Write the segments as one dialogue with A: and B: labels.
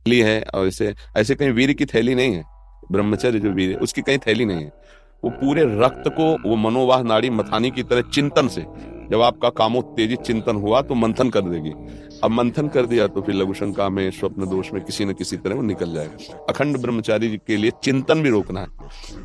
A: थैली है, और ऐसे ऐसे कहीं वीर की थैली नहीं है। ब्रह्मचर्य जो वीर है उसकी कहीं थैली नहीं है। वो पूरे रक्त को वो मनोवाह नाड़ी मथानी की तरह चिंतन से, जब आपका कामोत्तेजित चिंतन हुआ तो मंथन कर देगी। अब मंथन कर दिया तो फिर लघु शंका में, स्वप्न दोष में किसी न किसी तरह वो निकल जाएगा। अखंड ब्रह्मचारी के लिए चिंतन भी रोकना है,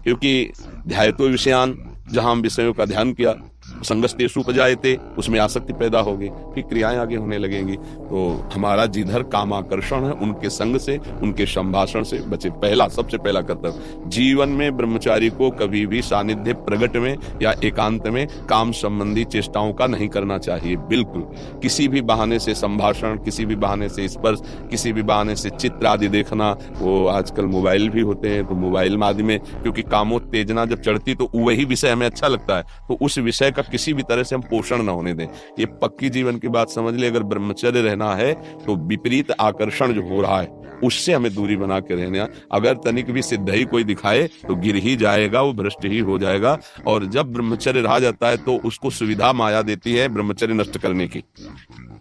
A: क्योंकि ध्यायतो विषयान, जहां हम विषयों का ध्यान किया, संगस्तेषु उपजायते, उसमें आसक्ति पैदा होगी, फिर क्रियाएं आगे होने लगेंगी। तो हमारा जिधर कामाकर्षण है उनके संग से, उनके संभाषण से बचे। पहला, सबसे पहला कर्तव्य जीवन में ब्रह्मचारी को कभी भी सानिध्य प्रगट में या एकांत में काम संबंधी चेष्टाओं का नहीं करना चाहिए। बिल्कुल किसी भी बहाने से संभाषण, किसी भी बहाने से स्पर्श, किसी भी बहाने से चित्र आदि देखना, वो आजकल मोबाइल भी होते हैं तो मोबाइल माध्यम में, क्योंकि कामोत्तेजना जब चढ़ती तो वही विषय हमें अच्छा लगता है, तो उस विषय का किसी भी तरह से हम पोषण न होने दें। ये पक्की जीवन की बात समझ ले। अगर ब्रह्मचर्य रहना है तो विपरीत आकर्षण जो हो रहा है उससे हमें दूरी बना के रहना। अगर तनिक भी सिद्धि कोई दिखाए तो गिर ही जाएगा, वो भ्रष्ट ही हो जाएगा। और जब ब्रह्मचर्य रहा जाता है तो उसको सुविधा माया देती है ब्रह्मचर्य नष्ट करने की।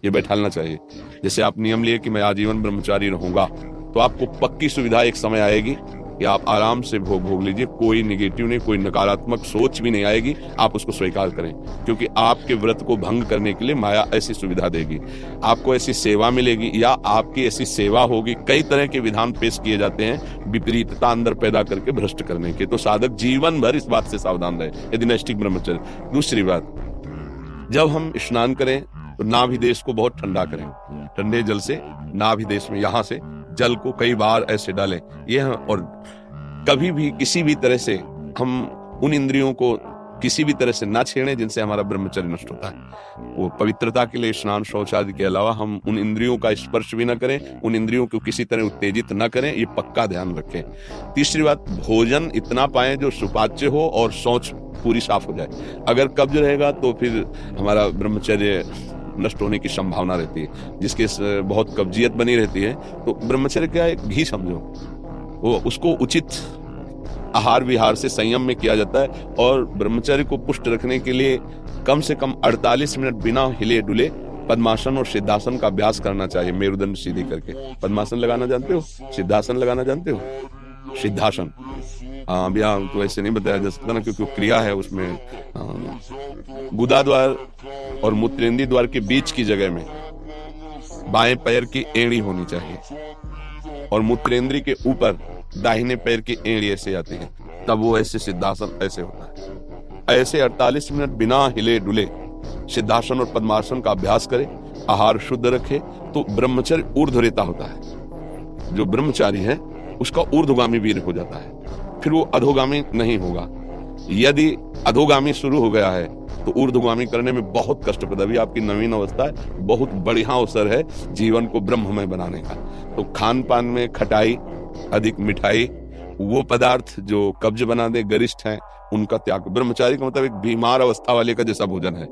A: ये बैठालना चाहिए। जैसे आप नियम लिए कि मैं आजीवन ब्रह्मचारी रहूंगा, तो आपको पक्की सुविधा एक समय आएगी कि आप आराम से भोग लीजिए, कोई निगेटिव नहीं, कोई नकारात्मक सोच भी नहीं आएगी। आप उसको स्वीकार करें, क्योंकि आपके व्रत को भंग करने के लिए माया ऐसी सुविधा देगी। आपको ऐसी सेवा मिलेगी या आपकी ऐसी सेवा होगी। कई तरह के विधान पेश किए जाते हैं विपरीतता अंदर पैदा करके भ्रष्ट करने के। तो साधक जीवन भर इस बात से सावधान रहे यदि नैष्ठिक ब्रह्मचर्य। दूसरी बात, जब हम स्नान करें तो नाभिदेश को बहुत ठंडा करें। ठंडे जल से नाभिदेश में, यहां से जल को कई बार ऐसे डालें। और कभी भी किसी भी तरह से हम उन इंद्रियों को किसी भी तरह से ना छेड़ें जिनसे हमारा ब्रह्मचर्य नष्ट होता है। वो पवित्रता के लिए स्नान शौच आदि के अलावा हम उन इंद्रियों का स्पर्श भी ना करें, उन इंद्रियों को किसी तरह उत्तेजित ना करें, ये पक्का ध्यान रखें। तीसरी बात, भोजन इतना पाएं जो सुपाच्य हो और शौच पूरी साफ हो जाए। अगर कब्ज रहेगा तो फिर हमारा ब्रह्मचर्य नष्ट होने की संभावना रहती है। जिसके बहुत कब्जियत बनी रहती है, तो ब्रह्मचर्य क्या है, घी समझो, वो उसको उचित आहार विहार से संयम में किया जाता है। और ब्रह्मचर्य को पुष्ट रखने के लिए कम से कम 48 मिनट बिना हिले डुले पद्मासन और सिद्धासन का अभ्यास करना चाहिए, मेरुदंड सीधी करके। पद्मासन लगाना जानते हो? सिद्धासन लगाना जानते हो? सिद्धासन, हाँ, अभी तो ऐसे नहीं बताया जा सकता ना, क्योंकि क्रिया है उसमें। गुदा द्वार और मूत्रेंद्रीय द्वार के बीच की जगह में बाएं पैर की एड़ी होनी चाहिए, और मूत्रेंद्रीय के ऊपर दाहिने पैर की एड़ी ऐसे आती है, तब वो ऐसे सिद्धासन ऐसे होता है। ऐसे 48 मिनट बिना हिले डुले सिद्धासन और पद्मासन का अभ्यास करे, आहार शुद्ध रखे, तो ब्रह्मचर्य ऊर्ध्वरेता होता है। जो ब्रह्मचारी है उसका ऊर्ध्वगामी वीर हो जाता है, फिर वो अधोगामी नहीं होगा। यदि अधोगामी शुरू हो गया है तो ऊर्ध्वगामी करने में बहुत कष्टप्रद। अभी आपकी नवीन अवस्था है, बहुत बढ़िया अवसर है जीवन को ब्रह्ममय बनाने का। तो खान पान में खटाई, अधिक मिठाई, वो पदार्थ जो कब्ज बना दे, गरिष्ठ हैं, उनका त्याग। ब्रह्मचारी का मतलब एक बीमार अवस्था वाले का जैसा भोजन है।